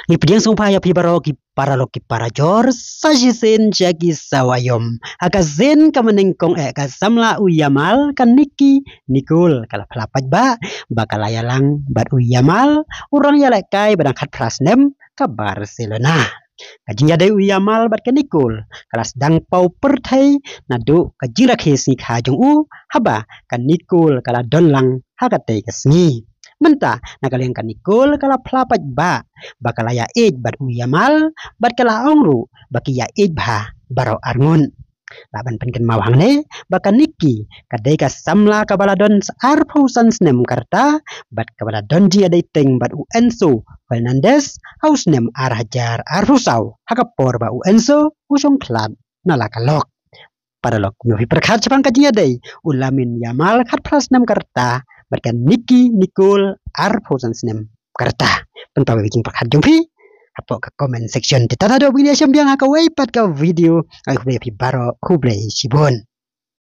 Ipediang sumpaya pibaroki paraloki para jor sajisen jagi sawayom akazen kamanengkong kasamla uyamal kaniki nikul kala pelapaj bakalaya lang bat uyamal urang yalekai badangkat prasnem ke Barcelona. Kajinya day uyamal bat kanikul kalas dang pau pertai nadu kajirak hesi kajong haba kanikul kala donlang hakatei kesni. Menta nakaliang kanikul kala pelapaj bakalaya bat uyamal bat kala ongru baki ya baro arngun laban penken mawang ne bakaniki kadai ka samla kabaladon arpausan snem karta bat kabaladon dia dating bat Enzo Fernandez haus nem arhajar arhusau hakapor ba Enzo usong klub nalakalok padalok novi perkat sepang kajinya day ulamin yamal kat pras nem karta barkan Niki Nicole arpausan snem karta pentawa bikin perkat jumpi apa ke comment section. Tata do video sembiang aku wipat ke video aku beli baro ku beli sibun.